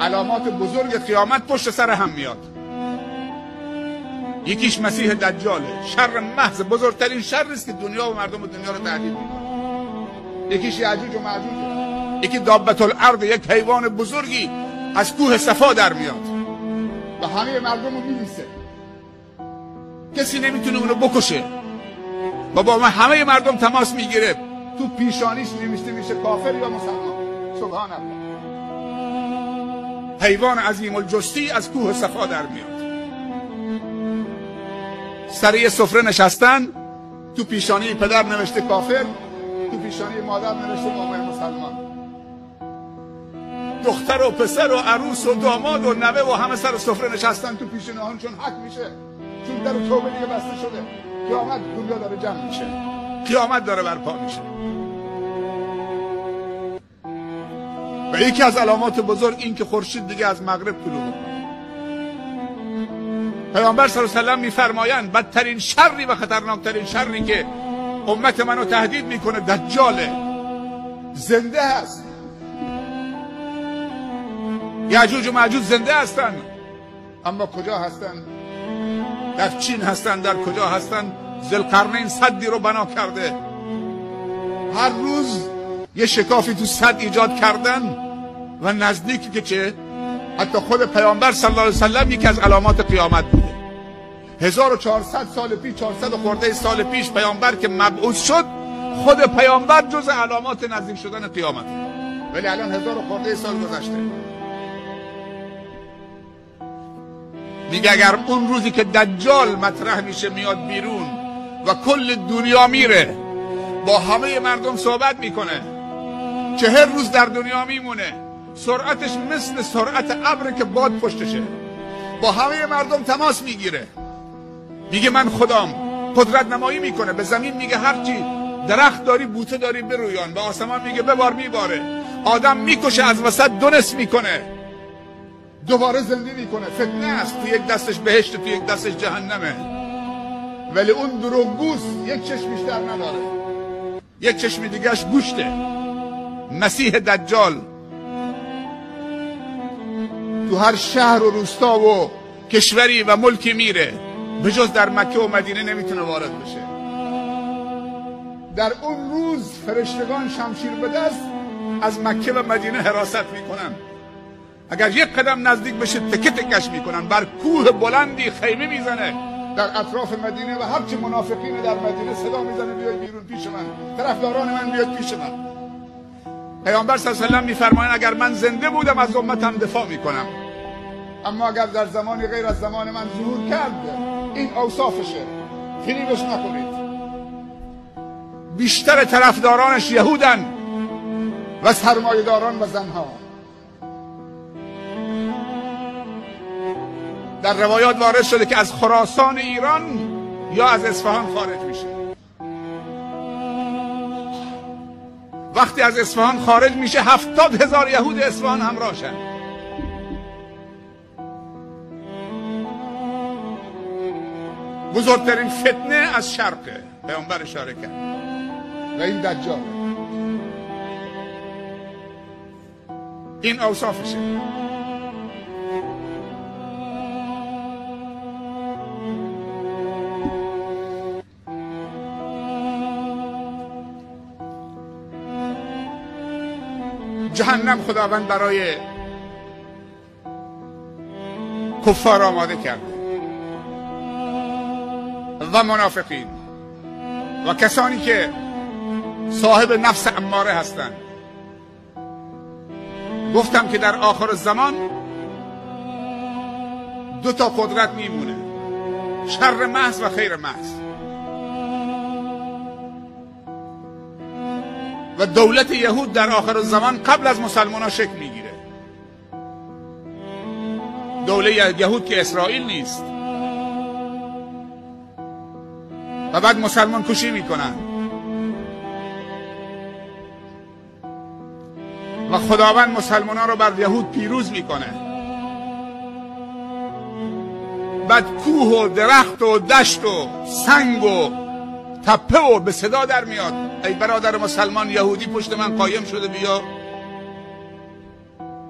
علامات بزرگ قیامت پشت سر هم میاد. یکیش مسیح دجاله، شر محض، بزرگترین شری است که دنیا و مردم دنیا رو تهدید میکنه. یکیش یاجوج و ماجوج، یکی دابة الارض، یک حیوان بزرگی از کوه صفا در میاد و همه مردم رو میلیسه، کسی نمیتونه اونو بکشه و با همه مردم تماس میگیره. تو پیشانیش نوشته میشه کافر یا مسلمان. سبحان الله. حیوان عظیم الجثی از کوه صفا در میاد. سر یه سفره نشستن، تو پیشانی پدر نوشته کافر، تو پیشانی مادر نوشته مؤمن مسلمان. دختر و پسر و عروس و داماد و نوه و همه سر سفره نشستن تو پیش نهانشون حک میشه، چون در توبه دیگه بسته شده. قیامت دنیا داره جمع میشه، قیامت داره برپا میشه. و یکی از علامات بزرگ این که خورشید دیگه از مغرب طلوع میکنه. پیامبر صلی الله علیه و سلم میفرمایند بدترین شری و خطرناکترین شری که امت منو تهدید میکنه دجاله. زنده هست. یاجوج و ماجوج زنده هستن، اما کجا هستن؟ در چین هستن. در کجا هستن؟ ذوالقرنین سدی رو بنا کرده، هر روز یه شکافی تو سد ایجاد کردن و نزدیکی که چه حتی خود پیامبر صلی الله علیه و سلم یکی از علامات قیامت بوده. 1400 سال پیش، 400 خورده سال پیش پیامبر که مبعوث شد، خود پیامبر جز علامات نزدیک شدن قیامت، ولی الان 1000 خورده سال گذشته. میگه اگر اون روزی که دجال مطرح میشه میاد بیرون و کل دنیا میره با همه مردم صحبت میکنه، 40 روز در دنیا میمونه، سرعتش مثل سرعت ابر که باد پشتشه، با همه مردم تماس میگیره، میگه من خدام، قدرت نمایی میکنه، به زمین میگه هرچی درخت داری بوته داری برویان، به آسمان میگه ببار میباره، آدم میکشه از وسط دونس میکنه، دوباره زنده میکنه. فتنه است، تو یک دستش بهشت، تو یک دستش جهنمه. ولی اون دروغگوست یک چشم بیشتر نداره، یک چشم دیگهش گوشته. مسیح دجال تو هر شهر و روستا و کشوری و ملکی میره، به جز در مکه و مدینه نمیتونه وارد بشه. در اون روز فرشتگان شمشیر به دست از مکه و مدینه حراست میکنن، اگر یک قدم نزدیک بشه تکه تکش میکنن، بر کوه بلندی خیمه میزنه در اطراف مدینه و هرچی منافقین در مدینه صدا میزنه بیاید بیرون پیش من، طرفداران من بیاید پیش من. پیامبر صلی الله علیه و سلم میفرمایند اگر من زنده بودم از امتم دفاع میکنم، اما اگر در زمانی غیر از زمان من ظهور کرد این اوصافشه، فریبش نکنید. بیشتر طرفدارانش یهودن و سرمایه‌داران و زنها. در روایات وارد شده که از خراسان ایران یا از اصفهان خارج میشه. وقتی از اصفهان خارج میشه 70,000 یهود اصفهان همراهشن. بزرگترین فتنه از شرقه، پیامبر اشاره کرد، و این دجال. این اوصافشه. جهنم خداوند برای کفار آماده کرده و منافقین و کسانی که صاحب نفس اماره هستند. گفتم که در آخر زمان 2 تا قدرت میمونه، شر محض و خیر محض. و دولت یهود در آخر زمان قبل از مسلمان ها شکل میگیره. دولت یهود که اسرائیل نیست. و بعد مسلمان کشی میکنن و خداوند مسلمان ها رو بر یهود پیروز میکنه. بعد کوه و درخت و دشت و سنگ و تپه و به صدا در میاد ای برادر مسلمان یهودی پشت من قایم شده، بیا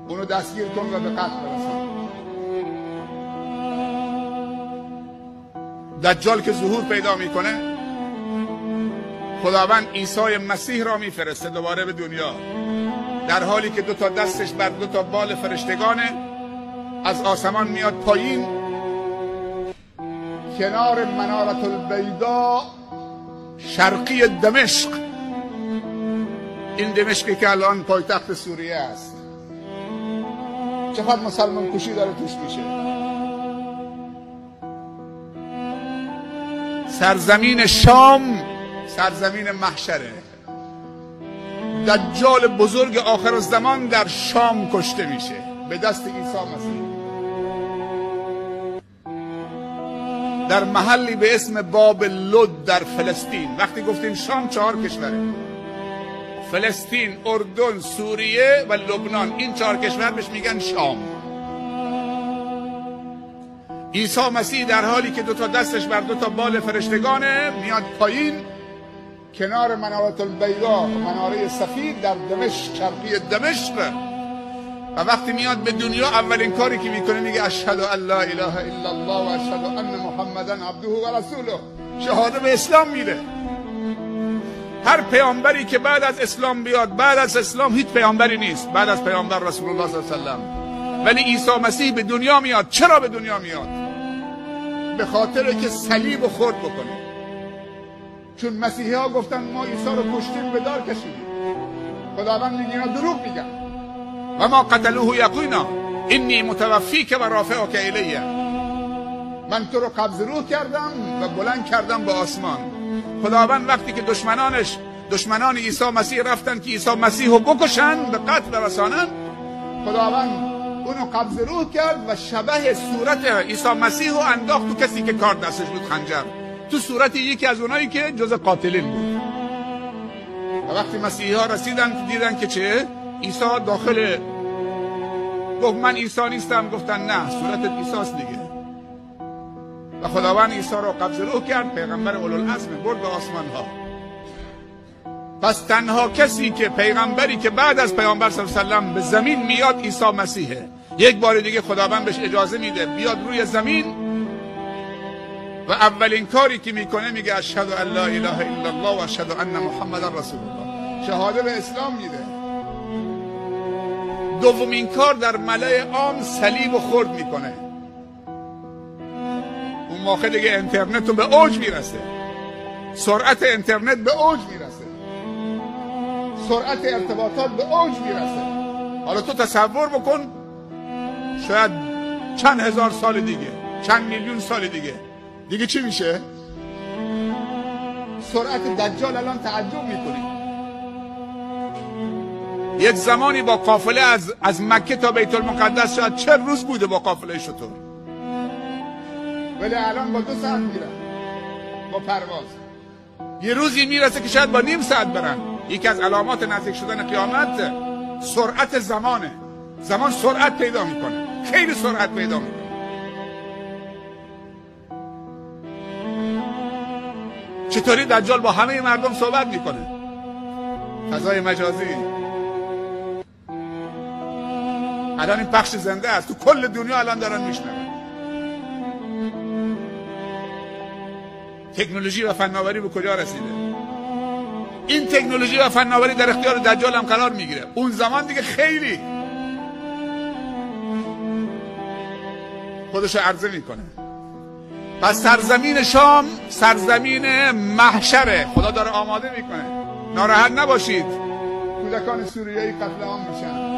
اونو دستگیر کن و به قتل برسان. دجال که ظهور پیدا میکنه، خداوند عیسی مسیح را میفرسته دوباره به دنیا، در حالی که دو تا دستش بر دو تا بال فرشتگانه، از آسمان میاد پایین کنار منارة البیضاء شرقی دمشق. این دمشقی که الان پایتخت سوریه است، چقدر مسلمان کشی داره توش میشه. سرزمین شام سرزمین محشره. دجال بزرگ آخر الزمان در شام کشته میشه به دست عیسی مسیح، در محلی به اسم باب لد در فلسطین. وقتی گفتیم شام 4 کشوره: فلسطین، اردن، سوریه و لبنان. این 4 کشور بهش میگن شام. عیسی مسیح در حالی که 2 تا دستش بر 2 تا بال فرشتگانه میاد پایین کنار منارة البیضاء، مناره سفید در دمشق، شرقی دمشق. و وقتی میاد به دنیا اولین کاری که میکنه میگه اشهد ان لا اله الا الله و اشهد ان محمدا عبده و رسوله. شهاده به اسلام میده. هر پیامبری که بعد از اسلام بیاد، بعد از اسلام هیچ پیامبری نیست بعد از پیامبر رسول الله صلی الله علیه و سلم، ولی عیسی مسیح به دنیا میاد. چرا به دنیا میاد؟ به خاطر که صلیب خرد بکنه. چون مسیحی ها گفتن ما عیسی رو کشتیم به دار کشیدیم. خداوند میگه اینا دروغ میگن. و ما قتلوه یقینا انی متوفیک و رافعک الیه. من تو رو قبض روح کردم و بلند کردم به آسمان. خداوند وقتی که دشمنان عیسی مسیح رفتن که عیسی مسیح رو بکشن، به قتل برسانن، خداوند اونو قبض روح کرد و شبه صورت عیسی مسیح رو انداخت تو کسی که کار دستش بود، خنجر، تو صورت یکی از اونایی که جز قاتلین بود. و وقتی مسیحی ها رسیدن دیدن که چه؟ عیسی داخل گفت من عیسی نیستم. گفتن نه، صورت عیسی است دیگه. و خداوند عیسی را قبض روح کرد، پیغمبر اولوالعزم، برد به آسمان ها. پس تنها کسی که پیغمبری که بعد از پیامبر صلی الله علیه و سلم به زمین میاد عیسی مسیحه. یک بار دیگه خداوند بهش اجازه میده بیاد روی زمین و اولین کاری که میکنه میگه اشهد ان لا اله الا الله و اشهد ان محمدا رسول الله. شهاده به اسلام میده. دومین کار در ملأ عام صلیب و خرد میکنه. اون موقع دیگه اینترنت به اوج میرسه. سرعت اینترنت به اوج میرسه. سرعت ارتباطات به اوج میرسه. حالا تو تصور بکن شاید چند هزار سال دیگه، چند میلیون سال دیگه چی میشه؟ سرعت دجال الان تعجب میکنی. یک زمانی با قافله از مکه تا بیت المقدس شاید 40 روز بوده با قافله شطور، ولی الان با 2 ساعت میرن با پرواز. یه روزی میرسه که شاید با نیم ساعت برن. یکی از علامات نزدیک شدن قیامت سرعت زمانه. زمان سرعت پیدا میکنه، خیلی سرعت پیدا میکنه. چطوری دجال با همه مردم صحبت میکنه؟ فضای مجازی. الان این پخش زنده است، تو کل دنیا الان دارن میشنون. تکنولوژی و فناوری به کجا رسیده؟ این تکنولوژی و فناوری در اختیار دجال هم قرار میگیره. اون زمان دیگه خیلی خودشو عرضه میکنه. پس سرزمین شام سرزمین محشره. خدا داره آماده میکنه. ناراحت نباشید. کودکان سوریه‌ای قتل عام میشن،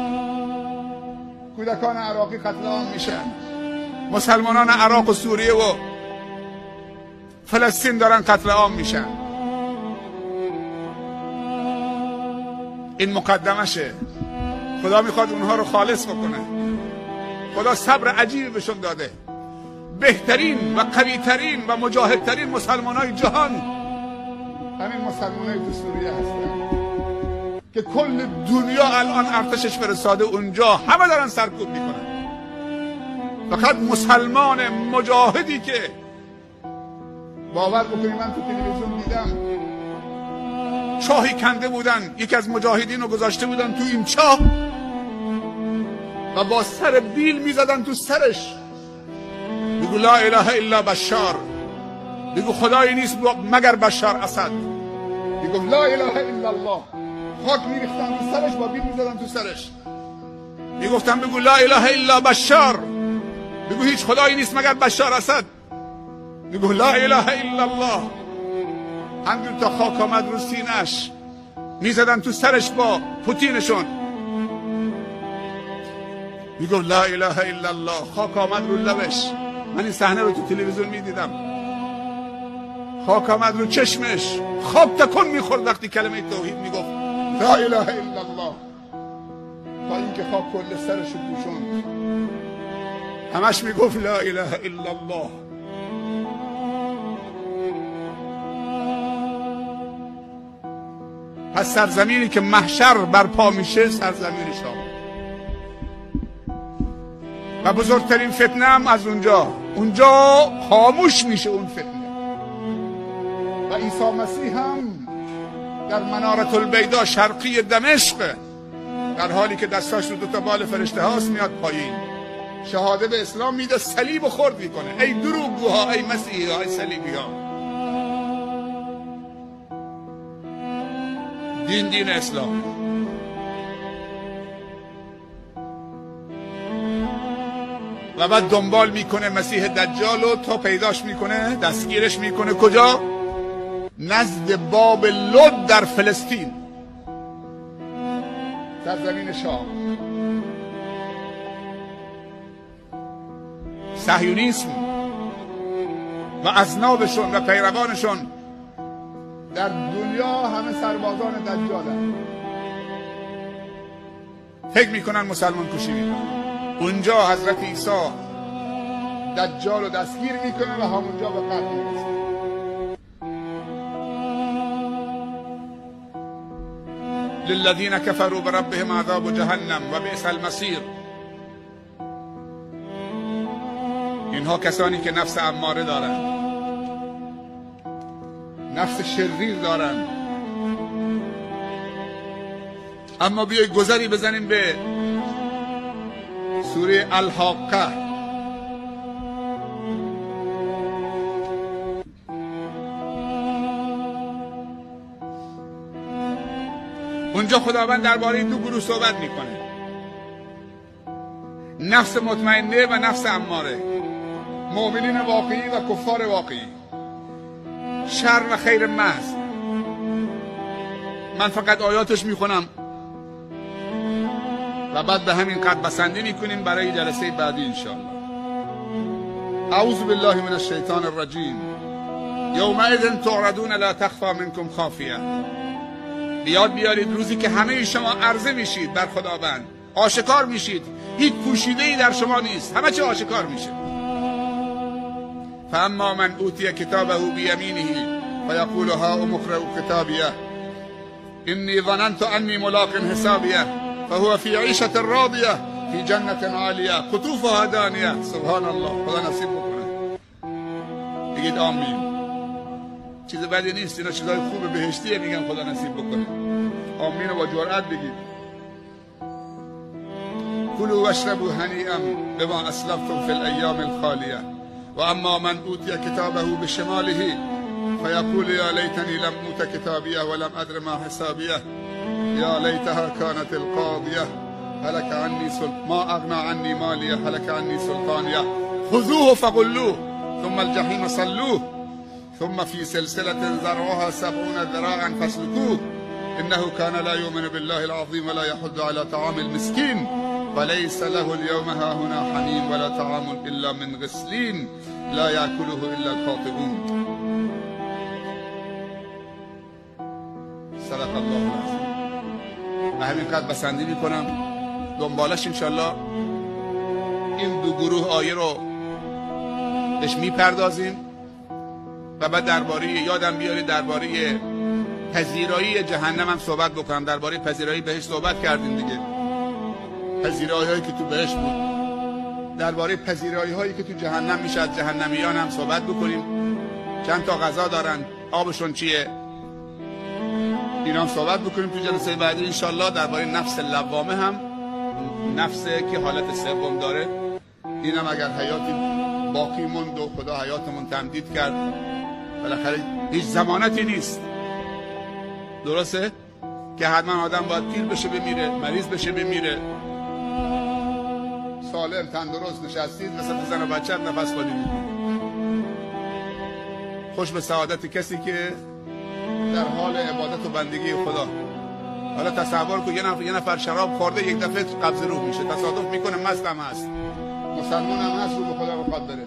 کودکان عراقی قتل عام میشن، مسلمانان عراق و سوریه و فلسطین دارن قتل عام میشن. این مقدمشه. خدا میخواد اونها رو خالص بکنه. خدا صبر عجیبی بهشون داده. بهترین و قویترین و مجاهدترین مسلمانای جهان همین مسلمانای تو سوریه هستن که کل دنیا الان ارتشش فرستاده اونجا، همه دارن سرکوب میکنن. فقط مسلمان مجاهدی که باور بکنید من تو تلویزیون دیدم چاهی کنده بودن، یکی از مجاهدین رو گذاشته بودن تو این چاه و با سر بیل میزدن تو سرش، بگو لا اله الا بشار، بگو خدایی نیست مگر بشار اسد، بگو لا اله الا الله. خاک میریختن تو سرش، با بیل میزدن تو سرش، میگفتن بگو لا اله الا بشار، بگو هیچ خدایی نیست مگر بشار اسد، بگو لا اله الا الله. همجور تا خاک آمد رو سینه‌اش، میزدن تو سرش با پوتینشون، میگو لا اله الا الله. خاک آمد رو لبش، من این صحنه رو تو تلویزیون میدیدم، خاک آمد رو چشمش، خواب تکون میخورد وقتی کلمه توحید میگفت لا اله الا الله، تا اینکه خاک کل سرش رو پوشوند، همش میگفت لا اله الا الله. پس سرزمینی که محشر برپا میشه سرزمین شام و بزرگترین فتنه هم از اونجا خاموش میشه اون فتنه. و عیسی مسیح هم در منارة البیضا شرقی دمشق در حالی که دستاش رو 2 بال فرشته هاست میاد پایین، شهاده به اسلام میده، صلیب خورد میکنه. ای دروغگوها، ای مسیحی ها، ای صلیبی ها، دین اسلام. و بعد دنبال میکنه مسیح دجال رو تا پیداش میکنه، دستگیرش میکنه. کجا؟ نزد باب لد در فلسطین، سرزمین شام. صهیونیسم و اذنابشون و پیروانشون در دنیا همه سربازان دجالن، فکر میکنن مسلمان کشی میکنن. اونجا حضرت عیسی دجال رو دستگیر میکنه و همونجا به قتل میرسه. للذین کفروا بربهم عذاب جهنم و بئس المصیر. اینها کسانی که نفس اماره دارن، نفس شریر دارن. اما بیایید گذری بزنیم به سوره الحاقه. اونجا خداوند درباره 2 گروه صحبت میکنه، نفس مطمئنه و نفس اماره، مؤمنین واقعی و کفار واقعی، شر و خیر محض. من فقط آیاتش میخونم و بعد به همین قد بسنده میکنیم برای جلسه بعدی انشاءالله. اعوذ بالله من الشیطان الرجیم. یومئذ تعرضون لا تخفی منکم خافیه. بیاد بیارید روزی که همه شما عرضه میشید بر خداوند، آشکار میشید، هیچ پوشیده‌ای در شما نیست، همه چی آشکار میشه. فاما من اوتی کتابه بیمینه فیقول هاؤم اقرءوا کتابیه انی ظننت انی ملاق حسابیه فهو فی عیشة راضیه فی جنة عالیه قطوفها دانیه. سبحان الله. خدا نصیب بکنه. بگید آمین. چیز بدی نیست، اینا چیزای خوب بهشتیه. میگم خدا نصیب بکنه. آمین و با جرأت بگید. کلوا واشربوا هنیئا بما اسلفتم فی الایام الخالیه و اما من اوتی کتابه بشماله فیقول یا لیتنی لم اوت کتابیه ولم ادر ما حسابیه یا لیتها كانت القاضیه هلك عنی ما اغنى عنی مالیه هلك عنی سلطانیه خذوه فغلوه ثم الجحیم صلوه ثم في سلسلة ذرعها 70 ذراعا فاسلكوه انه كان لا يؤمن بالله العظيم ولا يحض على طعام المسكين وليس له اليوم هاهنا حميم ولا طعام الا من غسلين لا يأكله الا الخاطئون. صدق الله العظیم. به همین قدر بسندی میکنم. دنبالش انشالله این 2 گروه آیه رو بهش میپردازیم و بعد درباره یادم بیاره درباره پذیرایی جهنم هم صحبت بکنم. درباره پذیرایی بهشت صحبت کردیم دیگه، پذیرایی هایی که تو بهشت بود. درباره پذیرایی هایی که تو جهنم میشه از جهنمیان هم صحبت بکنیم چند تا غذا دارن، آبشون چیه، اینا هم صحبت بکنیم تو جلسه بعدی انشالله. درباره نفس لوامه هم، نفسه که حالت سوم داره، اینم اگر حیاتی باقی موند و خدا حیاتمون تمدید کرد، بالاخره هیچ ضمانتی نیست، درسته؟ که حتما آدم باید پیر بشه بمیره، مریض بشه بمیره. سالم تندرست نشستید مثل زن و بچه نفس خودی. خوش به سعادت کسی که در حال عبادت و بندگی خدا. حالا تصور کن یه نفر شراب خورده یک دفعه قبض روح میشه، تصادف میکنه، مست هم هست، مسلمان هم هست، رو به خدا بخواد بره.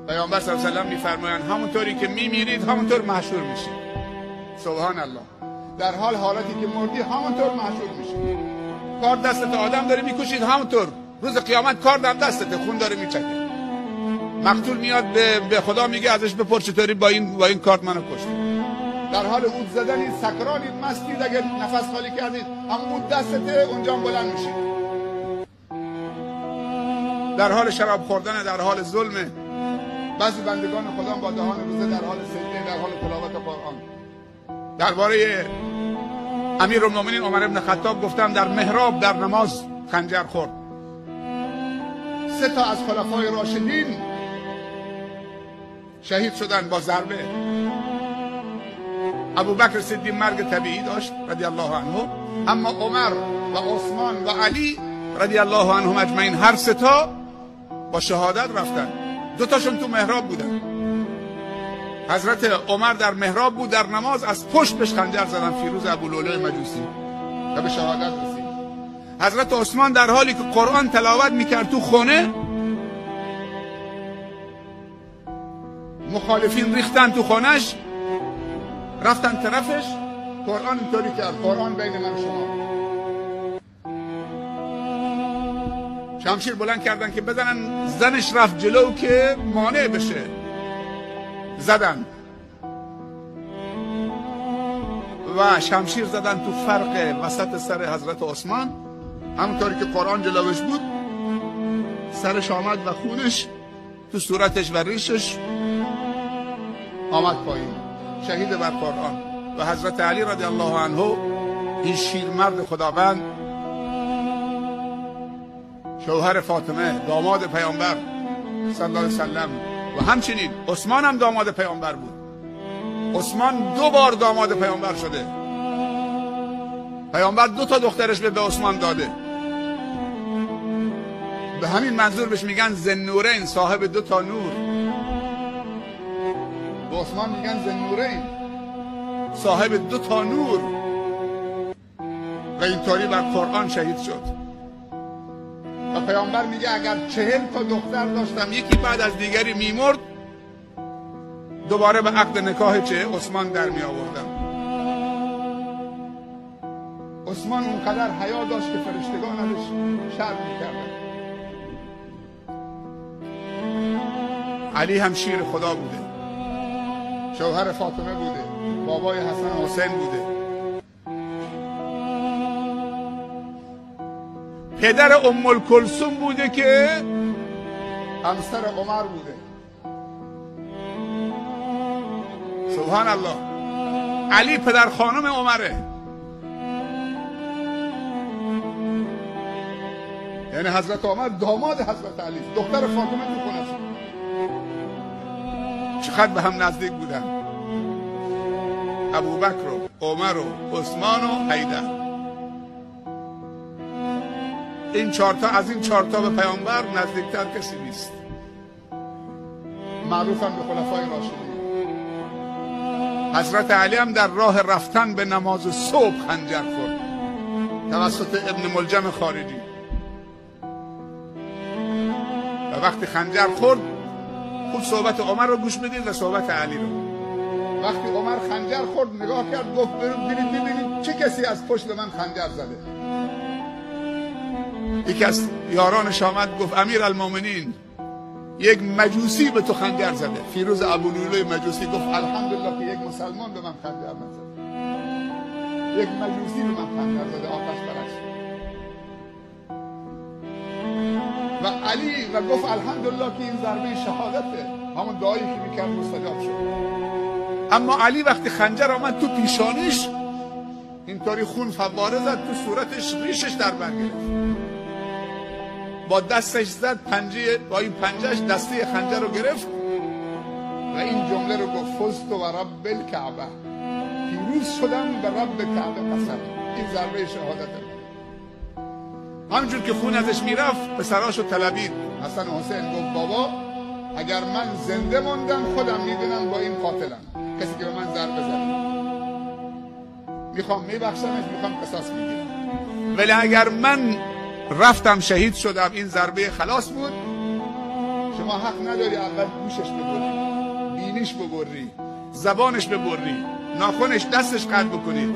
پیامبر صلی الله علیه و سلم میفرمایند همونطوری که میمیرید همونطور محشور میشید. سبحان الله. در حالتی که مردی همونطور محشور میشید. کار دستت آدم داره میکشید، همونطور روز قیامت کار در دستت، خون داره میچکه. مقتول میاد به خدا میگه ازش بپرس چطوری با این کارت منو کشت. در حال اود زدنید، سکرانید، مستید، اگر نفس خالی کردید همون اود دستته، اونجا بلند میشید. در حال شراب خوردن، در حال ظلم. بعضی بندگان خدا با دهان روزه در حال سجده، در حال تلاوت قرآن. درباره امیرالمومنین عمر بن خطاب گفتم در محراب در نماز خنجر خورد. 3 تا از خلفای راشدین شهید شدن با ضربه. ابوبکر صدیق مرگ طبیعی داشت رضی الله عنه، اما عمر و عثمان و علی رضی الله عنهم اجمعین هر 3 تا با شهادت رفتن. 2 تاشون تو محراب بودن. حضرت عمر در محراب بود در نماز، از پشت بهش خنجر زدن، فیروز ابولؤلؤ مجوسی، و به شهادت رسید. حضرت عثمان در حالی که قرآن تلاوت میکرد تو خونه، مخالفین ریختن تو خونش، رفتن طرفش، قرآن اینطوری کرد: قرآن بین من شما. شمشیر بلند کردن که بزنن، زنش رفت جلو که مانع بشه، زدن و شمشیر زدن تو فرق وسط سر حضرت عثمان، همونطوری که قرآن جلوش بود، سرش آمد و خونش تو صورتش و ریشش آمد پایین، شهید بر قرآن. و حضرت علی رضی الله عنه، این شیرمرد خداوند، شوهر فاطمه، داماد پیامبر صلی الله علیه وسلم، و همچنین عثمان هم داماد پیامبر بود. عثمان 2 بار داماد پیامبر شده. پیامبر 2 تا دخترش به عثمان داده. به همین منظور بهش میگن ذوالنورین، صاحب 2 تا نور. به عثمان میگن ذوالنورین، صاحب 2 تا نور. و اینطوری بر قرآن شهید شد. و پیامبر میگه اگر 40 تا دختر داشتم، یکی بعد از دیگری میمرد، دوباره به عقد نکاح عثمان در می آوردم. عثمان اونقدر حیا داشت که فرشتگان ازش شرم میکردن. علی هم شیر خدا بوده، شوهر فاطمه بوده، بابای حسن و حسین بوده، پدر ام الکلثوم بوده که همسر عمر بوده. سبحان الله. علی پدر خانم عمره، یعنی حضرت عمر داماد حضرت علی، دختر فاطمه تو خونش. چقدر به هم نزدیک بودن ابوبکر و عمر و عثمان و حیدر. این 4 تا، از این 4 تا به پیامبر نزدیکتر کسی نیست. معروفن به خلفای راشدین. حضرت علی هم در راه رفتن به نماز صبح خنجر خورد توسط ابن ملجم خارجی. و وقتی خنجر خورد، خوب صحبت عمر رو گوش بدید و صحبت علی رو. وقتی عمر خنجر خورد نگاه کرد، گفت ببینید چه کسی از پشت من خنجر زده. یکی از یارانش آمد گفت امیرالمومنین، یک مجوسی به تو خنجر زده. فیروز ابولؤلؤ مجوسی گفت الحمدلله که یک مسلمان به من خنجر نزد. یک مجوسی به من خنجر زده، آتش پرست. و علی و گفت الحمدلله که این ضربه شهادته. همون دعایی که میکرد مستجاب شد. اما علی وقتی خنجر آمد تو پیشانیش اینطوری خون فواره زد تو صورتش، ریشش در بر گرفت. با دستش زد پنجه، با این پنجهش دسته خنجر رو گرفت و این جمله رو گفت فزت و رب الکعبه، پیروز شدم به رب کعبه قسم. این ضربه شهادت. همینجور که خون ازش میرفت پسراشو طلبید. حسن و حسین گفت بابا اگر من زنده موندم خودم میدونم با این قاتلم، کسی که به من ضربه زد، میخوام میبخشمش، میخوام قصاص میگیرم، ولی اگر من رفتم شهید شدم این ضربه خلاص بود. شما حق نداری اول گوشش ببری، بینیش ببری، زبانش ببری، ناخنش دستش قطع بکنید،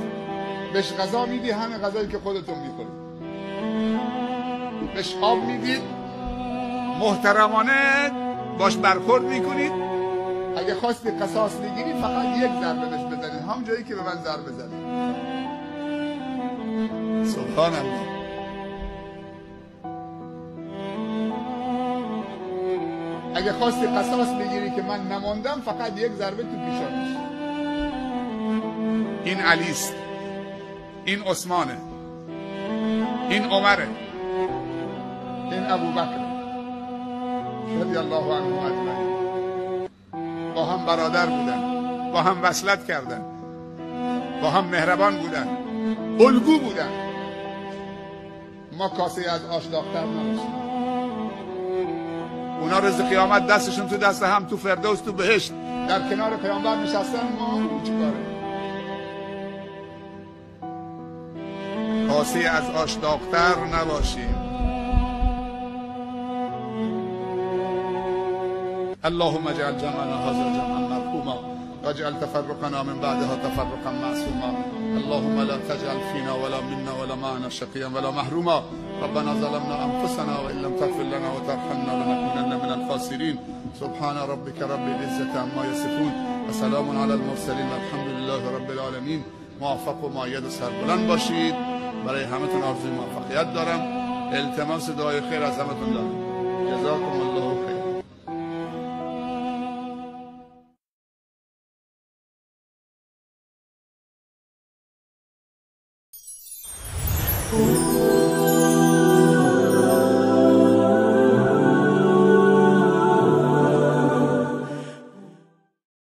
بهش غذا میدی همه غذایی که خودتون میخورید، بهش آب میدید، محترمانه باش برخورد میکنید. اگه خواستی قصاص بگیری فقط یک ضربه بهش بزنید، هم جایی که به من ضربه زدید. سبحان الله. اگه خواستی قصاص بگیری که من نماندم فقط یک ضربه تو پیشانیش. این علیست، این عثمانه، این عمره، این ابوبکر رضی الله عنهم اجمعین. با هم برادر بودن، با هم وصلت کردن، با هم مهربان بودن، الگو بودن. ما کاسه از آش داغ‌تر نباشیم. اونا روز قیامت دستشون تو دست هم تو فردوس تو بهشت در کنار پیامبر نشستن، ما چیکاره؟ کاسه از آش داغ‌تر نباشیم. اللهم اجعل جمعنا هذا جمعا مرحوما واجعل تفرقنا من بعدها تفرقا معصوما. اللهم لا تجعل فينا ولا منا ولا معنا شقيا ولا محروما. ربنا ظلمنا انفسنا وان لم تغفر لنا وترحمنا لنكونن من الخاسرين. سبحان ربك رب العزة عما يصفون وسلام على المرسلين والحمد لله رب العالمين. موفق و مؤید و سربلند باشید. برای همتون آرزوی موفقیت دارم. التماس دعای خیر از همتون دارم. جزاكم الله خیر. Ooh.